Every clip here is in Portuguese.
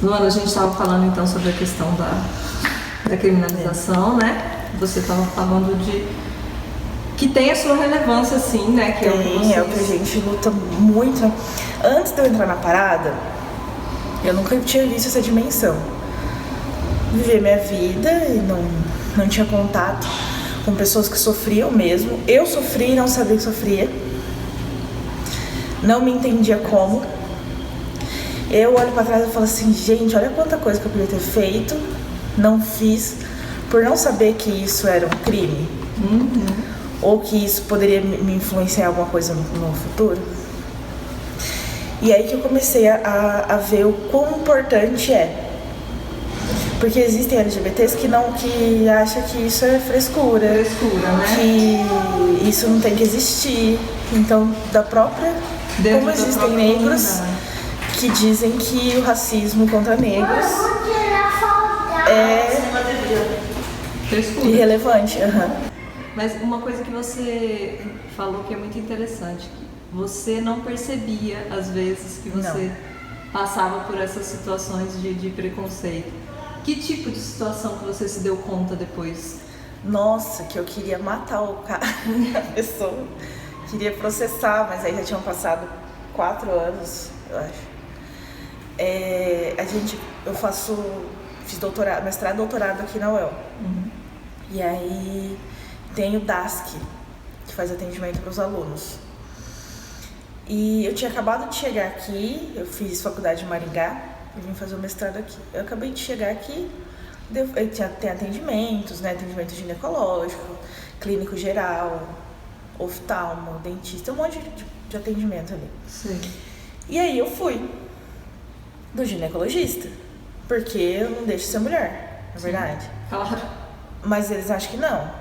Luana, a gente estava falando então sobre a questão da criminalização, né? Você estava falando de que tem a sua relevância, sim, né? Que tem, é o que a gente luta muito. Antes de eu entrar na parada, eu nunca tinha visto essa dimensão. Viver minha vida e não tinha contato com pessoas que sofriam mesmo. Eu sofri e não sabia que sofria. Não me entendia como. Eu olho pra trás e falo assim, gente, olha quanta coisa que eu podia ter feito, não fiz, por não saber que isso era um crime. Ou que isso poderia me influenciar em alguma coisa no futuro. E aí que eu comecei a ver o quão importante é. Porque existem LGBTs que acham que isso é frescura, né? Que isso não tem que existir. Então, como existem negros que dizem que o racismo contra negros é irrelevante. Mas uma coisa que você falou que é muito interessante, que você não percebia às vezes que você passava por essas situações de preconceito. Que tipo de situação que você se deu conta depois? Nossa, que eu queria matar a pessoa. Queria processar, mas aí já tinham passado 4 anos, eu acho. Eu fiz mestrado e doutorado aqui na UEL. E aí tem o DASC, que faz atendimento para os alunos. E eu tinha acabado de chegar aqui, eu fiz faculdade em Maringá, e vim fazer o mestrado aqui. Eu acabei de chegar aqui, tem atendimentos, né? Atendimento ginecológico, clínico geral, oftalmo, dentista, um monte de atendimento ali. Sim. E aí eu fui do ginecologista, porque eu não deixo de ser mulher, na verdade. Claro. Mas eles acham que não.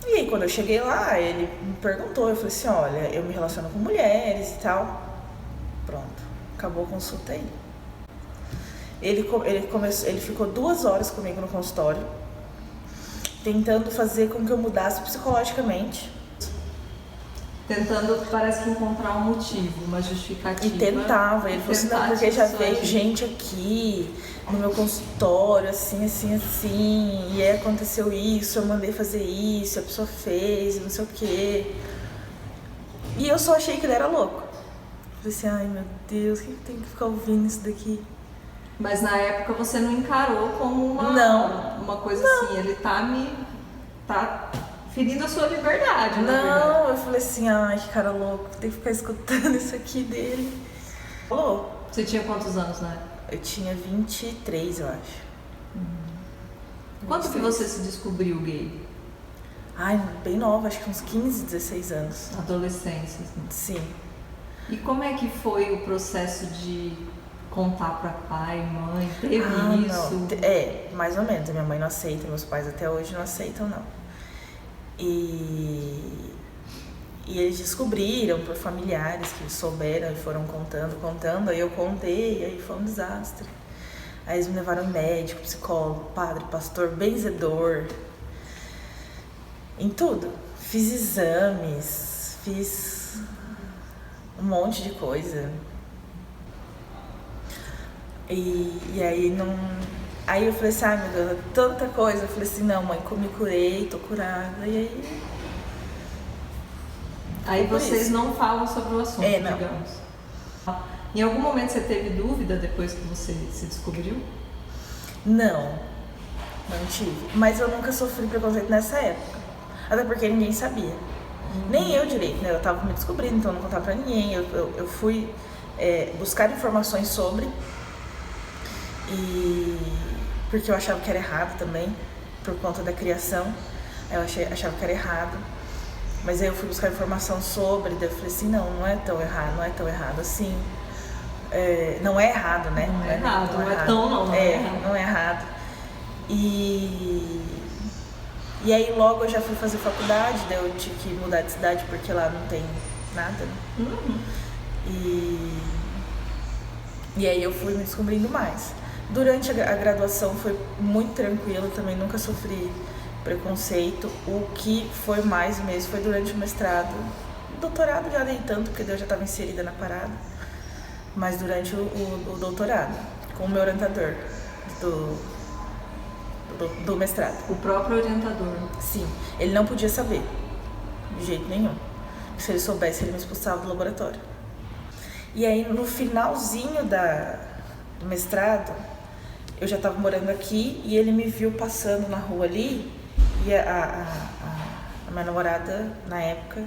E aí quando eu cheguei lá, ele me perguntou, eu falei assim, olha, eu me relaciono com mulheres e tal. Pronto, acabou a consulta aí. Ele ficou 2 horas comigo no consultório, tentando fazer com que eu mudasse psicologicamente. Tentando, parece que encontrar um motivo, uma justificativa. E tentava, ele falou assim, não, porque já veio gente aqui no meu consultório, assim, e aí aconteceu isso, eu mandei fazer isso, a pessoa fez, não sei o quê. E eu só achei que ele era louco. Falei assim, ai meu Deus, o que tem que ficar ouvindo isso daqui? Mas na época você não encarou como uma coisa assim, ele tá ferindo a sua liberdade, Não, eu falei assim, ai, que cara louco, tem que ficar escutando isso aqui dele. Falou. Você tinha quantos anos, né? Eu tinha 23, eu acho. Quando que você se descobriu gay? Ai, bem nova, acho que uns 15, 16 anos. Adolescência. Sim. E como é que foi o processo de contar pra pai, mãe? Teve isso? Não. Mais ou menos. A minha mãe não aceita, meus pais até hoje não aceitam, não. E eles descobriram por familiares que souberam e foram contando. Aí eu contei, aí foi um desastre. Aí eles me levaram em médico, psicólogo, padre, pastor, benzedor. Em tudo. Fiz exames, fiz um monte de coisa. E aí não... Aí eu falei assim, ai meu Deus, tanta coisa. Eu falei assim, não mãe, me curei, tô curada. E aí... Aí vocês não falam sobre o assunto, não. digamos. Em algum momento você teve dúvida depois que você se descobriu? Não tive. Mas eu nunca sofri preconceito nessa época. Até porque ninguém sabia. Nem eu direito, né? Eu tava me descobrindo, então eu não contava pra ninguém. Eu fui buscar informações sobre... Porque eu achava que era errado também, por conta da criação. Eu achava que era errado. Mas aí eu fui buscar informação sobre, daí eu falei assim, não é tão errado assim. Não é errado, né? Não é errado, não é tão não. Não é errado. E aí logo eu já fui fazer faculdade, daí eu tive que mudar de cidade porque lá não tem nada, né? E aí eu fui me descobrindo mais. Durante a graduação foi muito tranquilo, também nunca sofri preconceito. O que foi mais mesmo foi durante o mestrado. O doutorado já nem tanto, porque eu já estava inserida na parada. Mas durante o doutorado. com o meu orientador do mestrado. O próprio orientador? Sim, ele não podia saber, de jeito nenhum. Se ele soubesse, ele me expulsava do laboratório. E aí, no finalzinho do mestrado, eu já estava morando aqui e ele me viu passando na rua ali e a minha namorada, na época,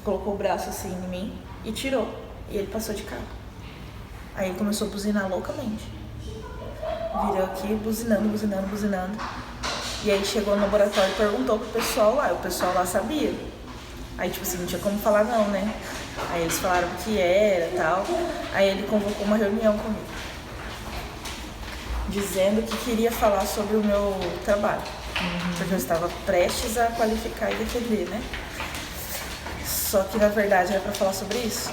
colocou o braço assim em mim e tirou. E ele passou de carro. Aí ele começou a buzinar loucamente. Virou aqui, buzinando. E aí chegou no laboratório e perguntou pro pessoal lá. E o pessoal lá sabia. Aí, tipo assim, não tinha como falar não, né? Aí eles falaram o que era e tal. Aí ele convocou uma reunião comigo, dizendo que queria falar sobre o meu trabalho. Porque eu estava prestes a qualificar e defender, né? Só que, na verdade, era para falar sobre isso.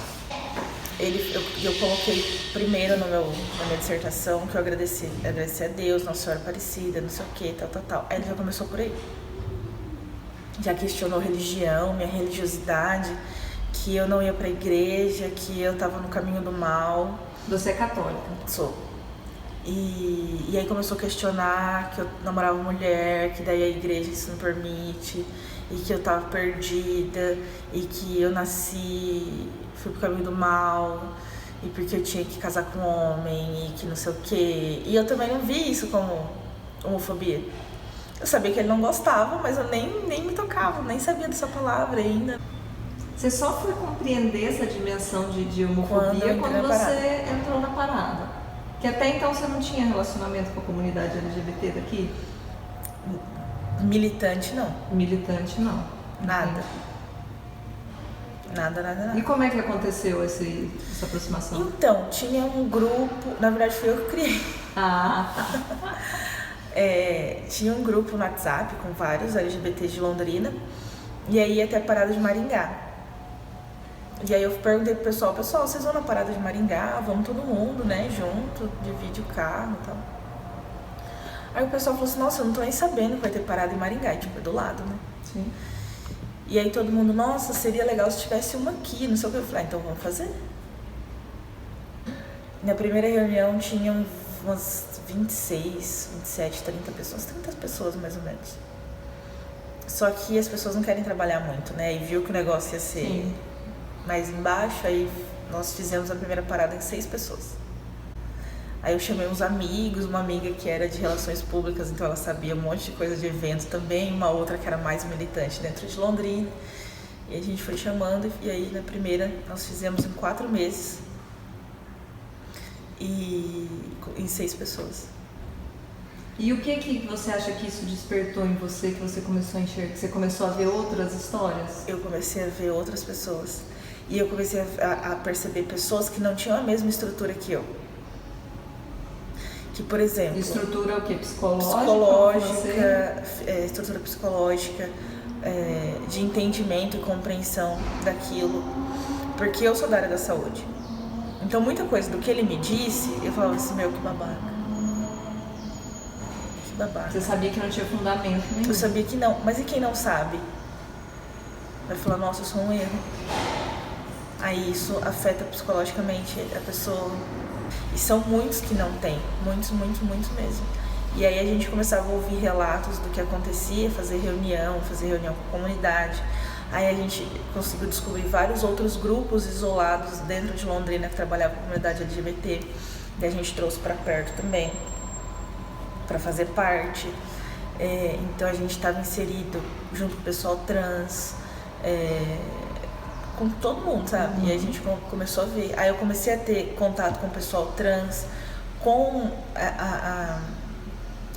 Eu coloquei primeiro na minha dissertação que eu agradeci a Deus, Nossa Senhora Aparecida, não sei o que, tal. Aí ele já começou por aí. Já questionou religião, minha religiosidade, que eu não ia pra igreja, que eu tava no caminho do mal. Você é católica? Sou. E aí começou a questionar que eu namorava mulher, que daí a igreja isso não permite, e que eu tava perdida, e que eu nasci, fui pro caminho do mal, e porque eu tinha que casar com um homem, e que não sei o quê. E eu também não vi isso como homofobia. Eu sabia que ele não gostava, mas eu nem me tocava, nem sabia dessa palavra ainda. Você só foi compreender essa dimensão de homofobia quando você entrou na parada? Que até então você não tinha relacionamento com a comunidade LGBT daqui? Militante, não. Militante, não. Nada. Nada. E como é que aconteceu essa aproximação? Então, tinha um grupo, na verdade fui eu que criei. Ah, tá. Tinha um grupo no WhatsApp com vários LGBTs de Londrina, e aí ia até a parada de Maringá. E aí eu perguntei pro pessoal, vocês vão na parada de Maringá? Vamos todo mundo, né, junto, divide o carro e tal. Aí o pessoal falou assim, nossa, eu não tô nem sabendo que vai ter parada em Maringá, e, tipo, é do lado, né? Sim. E aí todo mundo, nossa, seria legal se tivesse uma aqui, não sei o que. Eu falei, então vamos fazer. Na primeira reunião tinham umas 26, 27, 30 pessoas, 30 pessoas mais ou menos. Só que as pessoas não querem trabalhar muito, né? E viu que o negócio ia ser Sim. mais embaixo, aí nós fizemos a primeira parada em 6 pessoas. Aí eu chamei uns amigos, uma amiga que era de relações públicas, então ela sabia um monte de coisa de evento também, uma outra que era mais militante dentro de Londrina. E a gente foi chamando, e aí na primeira nós fizemos em 4 meses. E em 6 pessoas. E o que você acha que isso despertou em você, que você começou a enxergar, que você começou a ver outras histórias? Eu comecei a ver outras pessoas. E eu comecei a perceber pessoas que não tinham a mesma estrutura que eu. Que, por exemplo... Estrutura o quê? Psicológica, estrutura psicológica, de entendimento e compreensão daquilo. Porque eu sou da área da saúde. Então, muita coisa do que ele me disse, eu falava assim, meu, que babaca. Que babaca. Você sabia que não tinha fundamento nenhum? Eu sabia que não. Mas e quem não sabe? Vai falar, nossa, eu sou um erro. Aí isso afeta psicologicamente a pessoa. E são muitos que não têm. Muitos mesmo. E aí a gente começava a ouvir relatos do que acontecia, fazer reunião com a comunidade. Aí a gente conseguiu descobrir vários outros grupos isolados dentro de Londrina que trabalhavam com a comunidade LGBT. E a gente trouxe para perto também, para fazer parte. Então a gente estava inserido junto com o pessoal trans, com todo mundo, sabe? E a gente começou a ver. Aí eu comecei a ter contato com o pessoal trans, com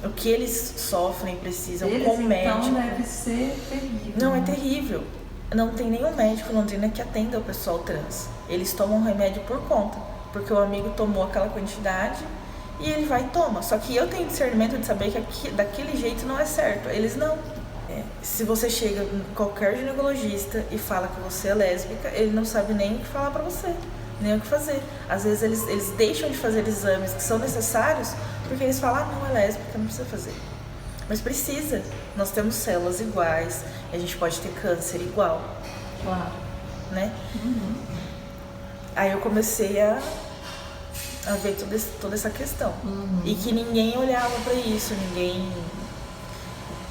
o que eles sofrem, precisam, com o médico. Então deve ser terrível. Não, é terrível. Não tem nenhum médico em Londrina que atenda o pessoal trans. Eles tomam remédio por conta, porque o amigo tomou aquela quantidade e ele vai e toma. Só que eu tenho discernimento de saber que daquele jeito não é certo. Eles não. Se você chega em qualquer ginecologista e fala que você é lésbica, ele não sabe nem o que falar pra você, nem o que fazer. Às vezes eles deixam de fazer exames que são necessários porque eles falam, não, é lésbica, não precisa fazer. Mas precisa. Nós temos células iguais, a gente pode ter câncer igual. Claro. Né? Uhum. Aí eu comecei a a ver toda essa questão. E que ninguém olhava para isso, ninguém...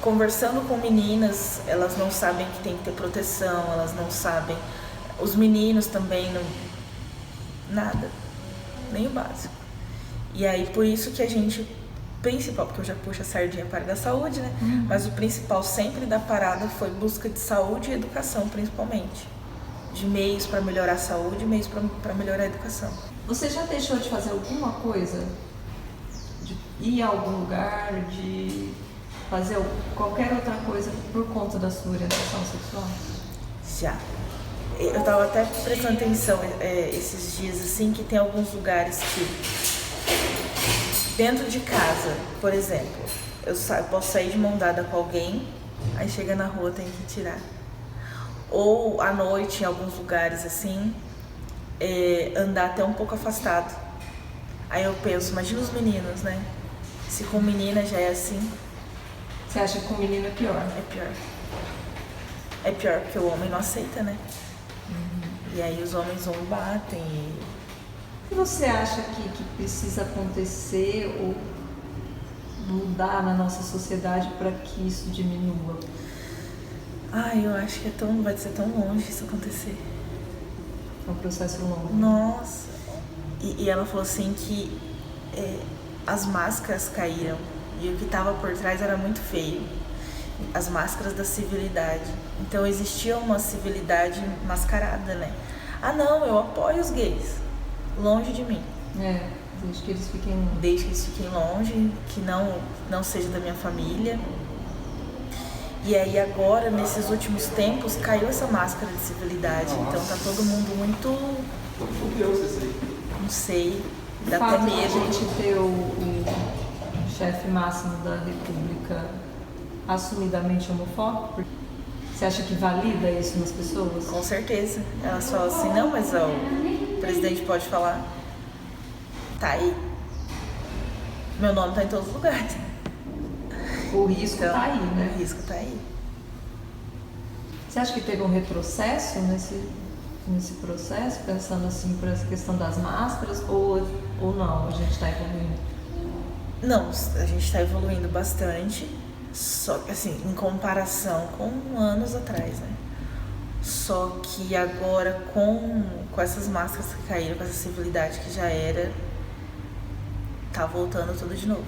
Conversando com meninas, elas não sabem que tem que ter proteção, elas não sabem. Os meninos também não... Nada. Nem o básico. E aí, por isso que a gente... Principal, porque eu já puxo a sardinha para a área da saúde, né? Mas o principal sempre da parada foi busca de saúde e educação, principalmente. De meios para melhorar a saúde e meios para melhorar a educação. Você já deixou de fazer alguma coisa? De ir a algum lugar, de fazer qualquer outra coisa por conta da sua orientação sexual? Já. Eu tava até prestando atenção esses dias, assim, que tem alguns lugares que... Dentro de casa, por exemplo, eu posso sair de mão dada com alguém, aí chega na rua, tem que tirar. Ou à noite, em alguns lugares assim, andar até um pouco afastado. Aí eu penso, imagina os meninos, né? Se com menina já é assim. Você acha que com menino é pior? É pior. É pior porque o homem não aceita, né? E aí os homens vão batem e... O que você acha que precisa acontecer ou mudar na nossa sociedade para que isso diminua? Eu acho que vai ser tão longe isso acontecer. É um processo longo. Nossa. E ela falou assim que as máscaras caíram e o que estava por trás era muito feio. As máscaras da civilidade. Então existia uma civilidade mascarada, né? Não, eu apoio os gays. Longe de mim. Desde que eles fiquem longe. Desde que eles fiquem longe, que não seja da minha família. E aí agora, nesses últimos tempos, caiu essa máscara de civilidade. Nossa. Então tá todo mundo muito... Tô furioso isso aí. Não sei, dá até medo. A gente ter o chefe máximo da República assumidamente homofóbico, você acha que valida isso nas pessoas? Com certeza. Elas falam assim, não, mas o presidente pode falar. Tá aí. Meu nome tá em todos os lugares. O risco tá aí, né? O risco tá aí. Você acha que teve um retrocesso nesse processo, pensando assim por essa questão das máscaras, ou não? A gente tá evoluindo? Não, a gente tá evoluindo bastante. Só que assim, em comparação com anos atrás, né? Só que agora com essas máscaras que caíram, com essa civilidade que já era, tá voltando tudo de novo.